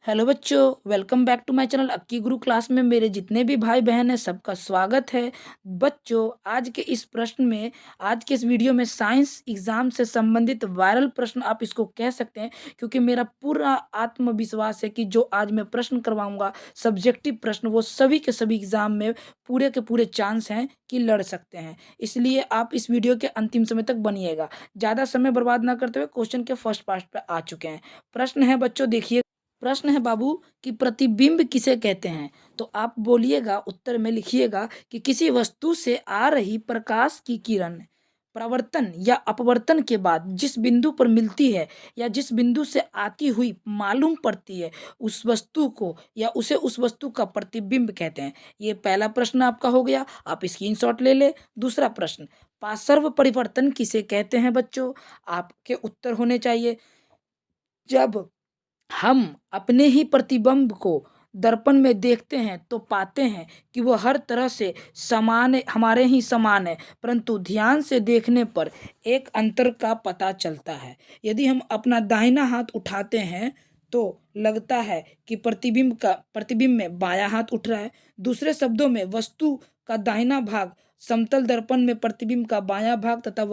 Hello बच्चों, welcome back to my channel Akki Guru class में मेरे जितने भी भाई बहन हैं सबका स्वागत है। बच्चों, आज के इस वीडियो में साइंस एग्जाम से संबंधित वायरल प्रश्न आप इसको कह सकते हैं, क्योंकि मेरा पूरा आत्मविश्वास है कि जो आज मैं प्रश्न करवाऊंगा सब्जेक्टिव प्रश्न, वो सभी के सभी एग्जाम में पूरे के पूरे चांस हैं कि लड़ सकते हैं। इसलिए आप इस वीडियो के अंतिम समय तक बनिएगा। ज़्यादा समय बर्बाद ना करते हुए क्वेश्चन के फर्स्ट पार्ट पर आ चुके हैं। प्रश्न है बच्चों, देखिए। प्रश्न है बाबू कि प्रतिबिंब किसे कहते हैं। तो आप बोलिएगा, उत्तर में लिखिएगा कि किसी वस्तु से आ रही प्रकाश की किरण प्रवर्तन या अपवर्तन के बाद जिस बिंदु पर मिलती है या जिस बिंदु से आती हुई मालूम पड़ती है, उस वस्तु को या उसे उस वस्तु का प्रतिबिंब कहते हैं। ये पहला प्रश्न आपका हो गया, आप स्क्रीनशॉट ले ले। दूसरा प्रश्न, पार्श्व परिवर्तन किसे कहते हैं बच्चों। आपके उत्तर होने चाहिए, जब हम अपने ही प्रतिबिंब को दर्पण में देखते हैं तो पाते हैं कि वह हर तरह से समान, हमारे ही समान है, परंतु ध्यान से देखने पर एक अंतर का पता चलता है। यदि हम अपना दाहिना हाथ उठाते हैं तो लगता है कि प्रतिबिंब में बायां हाथ उठ रहा है। दूसरे शब्दों में, वस्तु का दाहिना भाग समतल दर्पण में प्रतिबिंब का बायां भाग तथा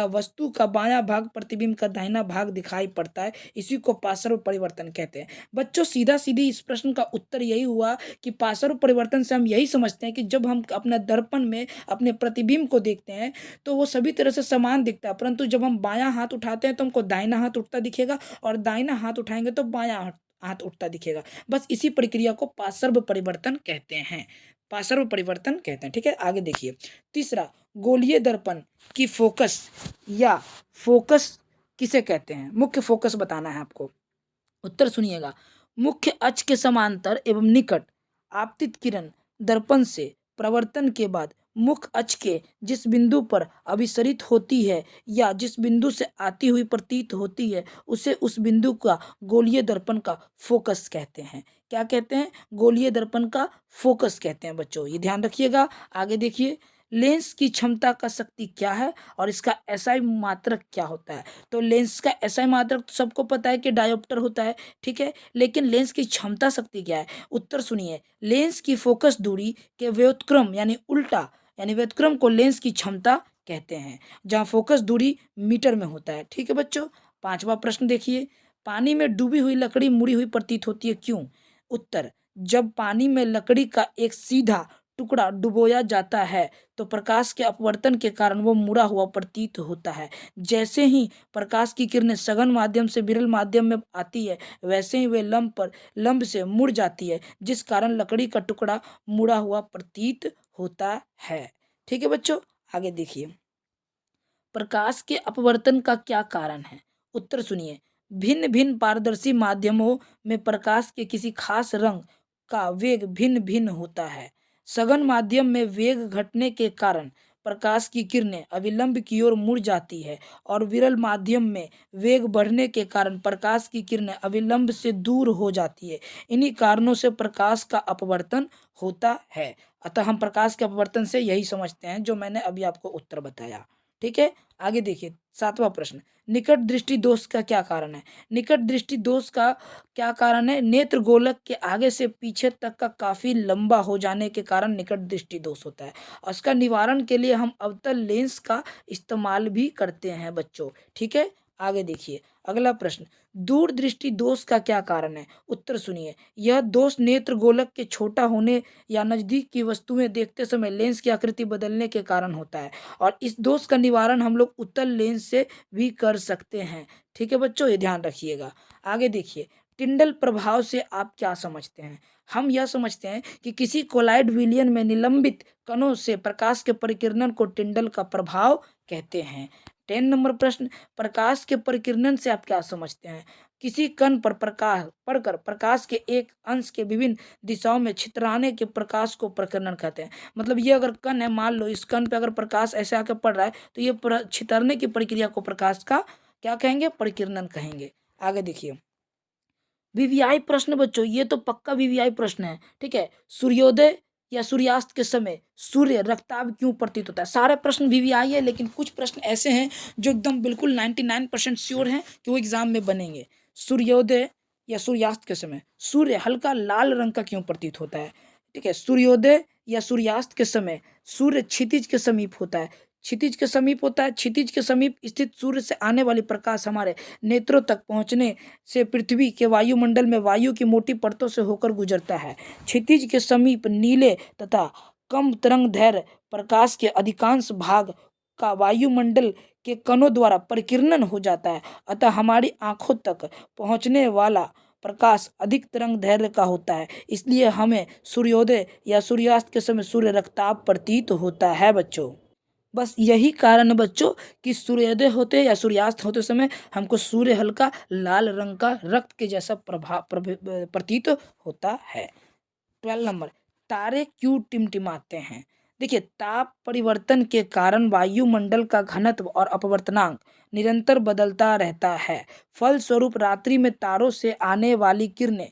वस्तु का बायां भाग प्रतिबिंब का दाहिना भाग दिखाई पड़ता है। इसी को पार्श्व परिवर्तन कहते हैं। बच्चों, सीधा सीधी इस प्रश्न का उत्तर यही हुआ कि पार्श्व परिवर्तन से हम यही समझते हैं कि जब हम अपने दर्पण में अपने प्रतिबिंब को देखते हैं तो वो सभी तरह से समान दिखता है, परंतु जब हम बायां हाथ उठाते हैं तो हमको दाहिना हाथ उठता दिखेगा और दाहिना हाथ उठाएंगे तो बायां हाथ उठता दिखेगा। बस इसी प्रक्रिया को पार्श्व परिवर्तन कहते हैं। पार्श्व परिवर्तन कहते हैं। ठीक है, आगे देखिए। तीसरा, गोलीय दर्पण की फोकस किसे कहते हैं। मुख्य फोकस बताना है आपको। उत्तर सुनिएगा। मुख्य अक्ष के समांतर एवं निकट आपतित किरण दर्पण से प्रवर्तन के बाद मुख्य अक्ष के जिस बिंदु पर अभिसरित होती है या जिस बिंदु से आती हुई प्रतीत होती है, उसे उस बिंदु का गोलीय दर्पण का फोकस कहते हैं। क्या कहते हैं। गोलीय दर्पण का फोकस कहते हैं। बच्चों, ये ध्यान रखिएगा। आगे देखिए। लेंस की क्षमता का शक्ति क्या है और इसका एसआई मात्रक क्या होता है। तो लेंस का एसआई मात्रक तो सबको पता है कि डायोप्टर होता है, ठीक है, लेकिन लेंस की क्षमता शक्ति क्या है। उत्तर सुनिए। लेंस की फोकस दूरी के व्युत्क्रम यानी व्युत्क्रम को लेंस की क्षमता कहते हैं, जहां फोकस दूरी मीटर में होता है। ठीक है बच्चों। पांचवा प्रश्न देखिए। पानी में डूबी हुई लकड़ी मुड़ी हुई प्रतीत होती है, क्यों। उत्तर, जब पानी में लकड़ी का एक सीधा टुकड़ा डुबोया जाता है तो प्रकाश के अपवर्तन के कारण वो मुड़ा हुआ प्रतीत होता है। जैसे ही प्रकाश की किरणें सघन माध्यम से विरल माध्यम में आती है, वैसे ही वे लंब से मुड़ जाती है, जिस कारण लकड़ी का टुकड़ा मुड़ा हुआ प्रतीत होता है। ठीक है बच्चों, आगे देखिए। प्रकाश के अपवर्तन का क्या कारण है। उत्तर सुनिए। भिन्न भिन्न पारदर्शी माध्यमों में प्रकाश के किसी खास रंग का वेग भिन्न भिन्न होता है। सघन माध्यम में वेग घटने के कारण प्रकाश की किरणें अविलंब की ओर मुड़ जाती है और विरल माध्यम में वेग बढ़ने के कारण प्रकाश की किरणें अविलंब से दूर हो जाती है। इन्हीं कारणों से प्रकाश का अपवर्तन होता है। अतः हम प्रकाश के अपवर्तन से यही समझते हैं जो मैंने अभी आपको उत्तर बताया। ठीक है, आगे देखिए। सातवां प्रश्न, निकट दृष्टि दोष का क्या कारण है। निकट दृष्टि दोष का क्या कारण है। नेत्र गोलक के आगे से पीछे तक का काफी लंबा हो जाने के कारण निकट दृष्टि दोष होता है, और इसका निवारण के लिए हम अवतल लेंस का इस्तेमाल भी करते हैं बच्चों। ठीक है, आगे देखिए। अगला प्रश्न, दूर दृष्टि दोष का क्या कारण है। उत्तर सुनिए। यह दोष नेत्र गोलक के छोटा होने या नजदीक की वस्तुएं देखते समय लेंस की आकृति बदलने के कारण होता है, और इस दोष का निवारण हम लोग उत्तल लेंस से भी कर सकते हैं। ठीक है बच्चों, ये ध्यान रखिएगा। आगे देखिए। टिंडल प्रभाव से आप क्या समझते हैं। हम यह समझते हैं कि किसी कोलाइड विलयन में निलंबित कणों से प्रकाश के परिकिरणन को टिंडल का प्रभाव कहते हैं। 10 नंबर प्रश्न, प्रकाश के परिकिरणन से आप क्या समझते हैं। किसी कण पर प्रकाश पड़कर प्रकाश के एक अंश के विभिन्न दिशाओं में छितराने के प्रकाश को प्रकीर्णन कहते हैं। मतलब ये अगर कण है, मान लो इस कण पे अगर प्रकाश ऐसे आके पड़ रहा है तो ये छितरने की प्रक्रिया को प्रकाश का क्या कहेंगे, परिकीर्णन कहेंगे। आगे देखिए। वीवीआई प्रश्न बच्चों, ये तो पक्का वीवीआई प्रश्न है। ठीक है, सूर्योदय या सूर्यास्त के समय सूर्य रक्ताभ क्यों प्रतीत होता है। सारे प्रश्न वीवीआई है, लेकिन कुछ प्रश्न ऐसे हैं जो एकदम बिल्कुल 99% श्योर हैं कि वो एग्जाम में बनेंगे। सूर्योदय या सूर्यास्त के समय सूर्य हल्का लाल रंग का क्यों प्रतीत होता है? ठीक है, सूर्योदय या सूर्यास्त के समय सूर्य क्षितिज के समीप होता है। क्षितिज के समीप होता है। क्षितिज के समीप स्थित सूर्य से आने वाली प्रकाश हमारे नेत्रों तक पहुंचने से पृथ्वी के वायुमंडल में वायु की मोटी परतों से होकर गुजरता है। क्षितिज के समीप नीले तथा कम तरंग दैर्घ्य प्रकाश के अधिकांश भाग का वायुमंडल के कणों द्वारा परिकीर्णन हो जाता है, अतः हमारी आंखों तक पहुंचने वाला प्रकाश अधिक तरंग दैर्घ्य का होता है, इसलिए हमें सूर्योदय या सूर्यास्त के समय सूर्य रक्ताभ प्रतीत होता है बच्चों। बस यही कारण है बच्चों कि सूर्योदय होते या सूर्यास्त होते समय हमको सूर्य हल्का लाल रंग का रक्त के जैसा प्रतीत होता है। 12 नंबर, तारे क्यों टिमटिमाते हैं? देखिए, ताप परिवर्तन के कारण वायुमंडल का घनत्व और अपवर्तनांक निरंतर बदलता रहता है। फलस्वरूप रात्रि में तारों से आने वाली किरणें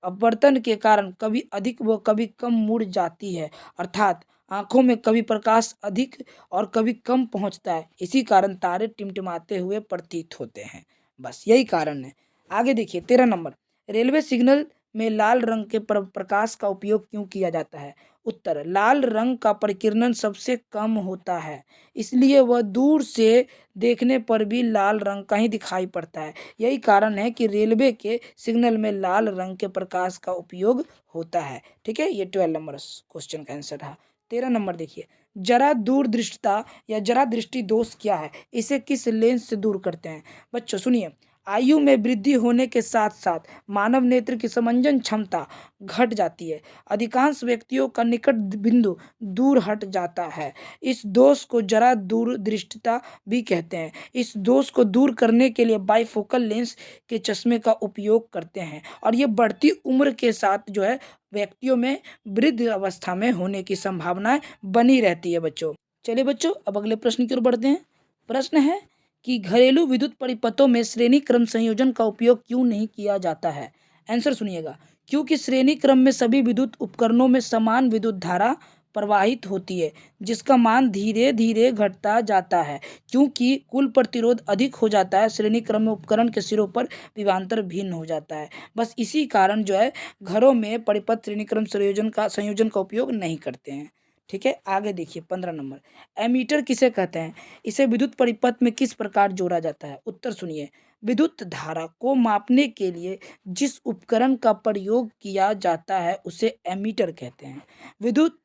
अपवर्तन के कारण कभी अधिक व कभी कम मुड़ जाती है, अर्थात आंखों में कभी प्रकाश अधिक और कभी कम पहुंचता है। इसी कारण तारे टिमटिमाते हुए प्रतीत होते हैं। बस यही कारण है। आगे देखिए 13 नंबर, रेलवे सिग्नल में लाल रंग के प्रकाश का उपयोग क्यों किया जाता है? उत्तर, लाल रंग का परिकिरण सबसे कम होता है, इसलिए वह दूर से देखने पर भी लाल रंग का ही दिखाई पड़ता है। यही कारण है कि रेलवे के सिग्नल में लाल रंग के प्रकाश का उपयोग होता है। ठीक है, ये 12 नंबर क्वेश्चन का आंसर था। 13 नंबर देखिए, जरा दूरदृष्टता या जरा दृष्टि दोष क्या है? इसे किस लेंस से दूर करते हैं? बच्चों सुनिए, आयु में वृद्धि होने के साथ साथ मानव नेत्र की समंजन क्षमता घट जाती है। अधिकांश व्यक्तियों का निकट बिंदु दूर हट जाता है। इस दोष को जरा दूरदृष्टता भी कहते हैं। इस दोष को दूर करने के लिए बाइफोकल लेंस के चश्मे का उपयोग करते हैं, और ये बढ़ती उम्र के साथ जो है व्यक्तियों में वृद्ध अवस्था में होने की संभावनाएं बनी रहती है बच्चों। चलिए बच्चों, अब अगले प्रश्न की ओर बढ़ते हैं। प्रश्न है कि घरेलू विद्युत परिपथों में श्रेणी क्रम संयोजन का उपयोग क्यों नहीं किया जाता है? आंसर सुनिएगा, क्योंकि श्रेणी क्रम में सभी विद्युत उपकरणों में समान विद्युत धारा प्रवाहित होती है, जिसका मान धीरे धीरे घटता जाता है। क्योंकि कुल प्रतिरोध अधिक हो जाता है, श्रेणी क्रम में उपकरण के सिरों पर विभवांतर भिन्न हो जाता है। बस इसी कारण जो है घरों में परिपथ श्रेणी क्रम संयोजन का उपयोग नहीं करते हैं। ठीक है, आगे देखिए 15 नंबर, एमीटर किसे कहते हैं? इसे विद्युत परिपथ में किस प्रकार जोड़ा जाता है? उत्तर सुनिए, विद्युत धारा को मापने के लिए जिस उपकरण का प्रयोग किया जाता है उसे एमीटर कहते हैं। विद्युत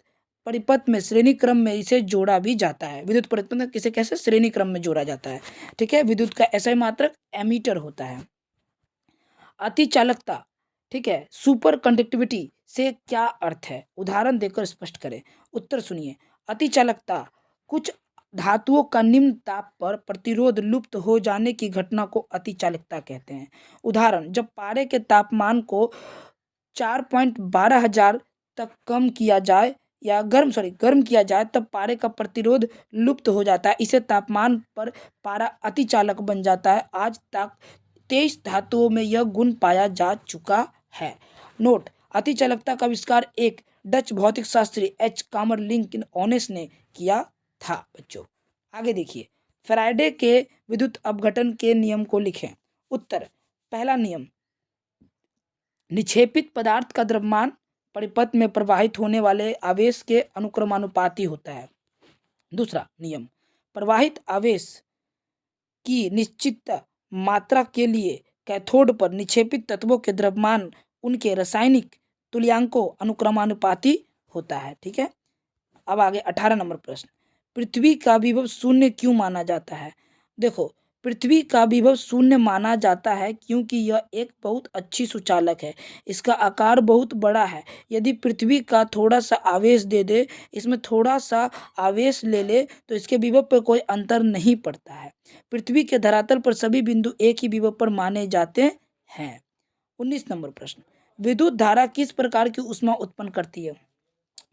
परिपथ में श्रेणी क्रम में इसे जोड़ा भी जाता है। विद्युत परिपथ में किसे कैसे श्रेणी क्रम में जोड़ा जाता है? ठीक है, विद्युत का ऐसा ही मात्रक एमीटर होता है। अति चालकता, ठीक है, सुपर कंडक्टिविटी से क्या अर्थ है? उदाहरण देकर स्पष्ट करें। उत्तर सुनिए, अति चालकता कुछ धातुओं का निम्न ताप पर प्रतिरोध लुप्त हो जाने की घटना को अति चालकता कहते हैं। उदाहरण, जब पारे के तापमान को 4.12 हजार तक कम किया जाए या गर्म किया जाए तब पारे का प्रतिरोध लुप्त हो जाता है। इसे तापमान पर पारा अति चालक बन जाता है। आज तक 23 धातुओं में यह गुण पाया जा चुका है। नोट, अति चालकता का आविष्कार एक डच भौतिक शास्त्री एच कामरलिंक ओनेस ने किया था बच्चों। आगे देखिए, फैराडे के विद्युत अपघटन के नियम को लिखें। उत्तर, पहला नियम, निक्षेपित पदार्थ का द्रव्यमान परिपथ में प्रवाहित होने वाले आवेश के अनुक्रमानुपाती होता है। दूसरा नियम, प्रवाहित आवेश की निश्चित मात्रा के लिए कैथोड पर निक्षेपित तत्वों के द्रव्यमान उनके रासायनिक तुल्यांकों अनुक्रमानुपाती होता है। ठीक है, अब आगे 18 नंबर प्रश्न, पृथ्वी का विभव शून्य क्यों माना जाता है? देखो, पृथ्वी का विभव शून्य माना जाता है क्योंकि यह एक बहुत अच्छी सुचालक है। इसका आकार बहुत बड़ा है। यदि पृथ्वी का थोड़ा सा आवेश दे दे, इसमें थोड़ा सा आवेश ले ले, तो इसके विभव पर कोई अंतर नहीं पड़ता है। पृथ्वी के धरातल पर सभी बिंदु एक ही विभव पर माने जाते हैं। 19 नंबर प्रश्न, विद्युत धारा किस प्रकार की ऊष्मा उत्पन्न करती है?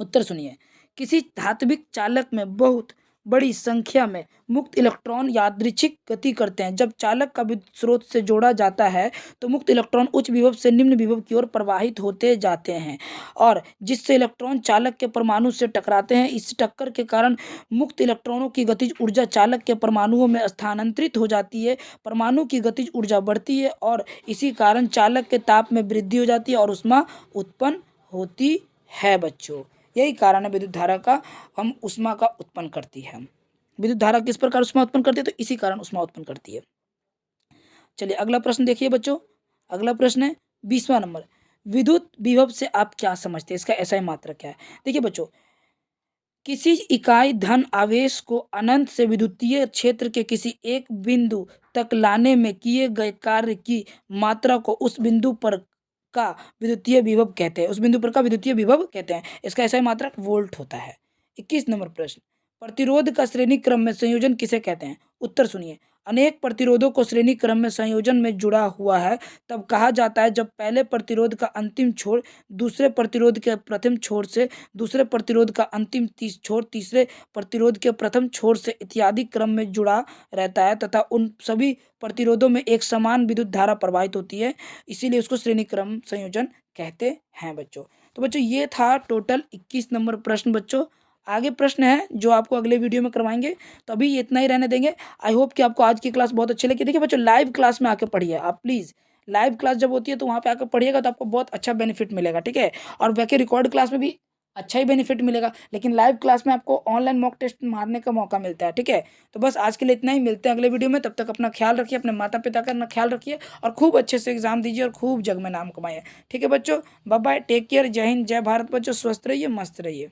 उत्तर सुनिए, किसी धात्विक चालक में बहुत बड़ी संख्या में मुक्त इलेक्ट्रॉन यादृच्छिक गति करते हैं। जब चालक का विद्युत स्रोत से जोड़ा जाता है तो मुक्त इलेक्ट्रॉन उच्च विभव से निम्न विभव की ओर प्रवाहित होते जाते हैं और जिससे इलेक्ट्रॉन चालक के परमाणु से टकराते हैं। इस टक्कर के कारण मुक्त इलेक्ट्रॉनों की गतिज ऊर्जा चालक के परमाणुओं में स्थानांतरित हो जाती है। परमाणु की गतिज ऊर्जा बढ़ती है और इसी कारण चालक के ताप में वृद्धि हो जाती है और ऊष्मा उत्पन्न होती है बच्चों। यही कारण है विद्युत धारा का हम ऊष्मा का उत्पन्न करती है। विद्युत धारा किस प्रकार ऊष्मा उत्पन्न करती है? तो इसी कारण ऊष्मा उत्पन्न करती है। चलिए अगला प्रश्न देखिए बच्चों। अगला प्रश्न है 20वां नंबर। विद्युत विभव से आप क्या समझते हैं? इसका ऐसा ही मात्रा क्या है? देखिए बच्चों, किसी इकाई धन आवेश को अनंत से विद्युतीय क्षेत्र के किसी एक बिंदु तक लाने में किए गए कार्य की मात्रा को उस बिंदु पर का विद्युतीय विभव कहते हैं। उस बिंदु पर का विद्युतीय विभव कहते हैं। इसका ऐसा ही मात्रक वोल्ट होता है। 21 नंबर प्रश्न। प्रतिरोध का श्रेणी क्रम में संयोजन किसे कहते हैं? उत्तर सुनिए। अनेक प्रतिरोधों को श्रेणी क्रम में संयोजन में जुड़ा हुआ है तब कहा जाता है जब पहले प्रतिरोध का अंतिम छोर दूसरे प्रतिरोध के प्रथम छोर से, दूसरे प्रतिरोध का अंतिम छोर तीसरे प्रतिरोध के प्रथम छोर से इत्यादि क्रम में जुड़ा रहता है तथा उन सभी प्रतिरोधों में एक समान विद्युत धारा प्रवाहित होती है, इसीलिए उसको श्रेणी क्रम संयोजन कहते हैं बच्चों। तो बच्चों ये था टोटल 21 नंबर प्रश्न बच्चों। आगे प्रश्न है जो आपको अगले वीडियो में करवाएंगे, तो अभी इतना ही रहने देंगे। आई होप कि आपको आज की क्लास बहुत अच्छी लगी। देखिए बच्चों, लाइव क्लास में आके पढ़िए आप प्लीज़। लाइव क्लास जब होती है तो वहाँ पे आकर पढ़िएगा तो आपको बहुत अच्छा बेनिफिट मिलेगा, ठीक है। और बाकी रिकॉर्ड क्लास में भी अच्छा ही बेनिफिट मिलेगा, लेकिन लाइव क्लास में आपको ऑनलाइन मॉक टेस्ट मारने का मौका मिलता है, ठीक है। तो बस आज के लिए इतना ही, मिलते हैं अगले वीडियो में। तब तक अपना ख्याल रखिए, अपने माता पिता का अपना ख्याल रखिए और खूब अच्छे से एग्जाम दीजिए और खूब जग में नाम कमाइए, ठीक है बच्चों। बाय बाय, टेक केयर, जय हिंद, जय भारत बच्चों। स्वस्थ रहिए, मस्त रहिए।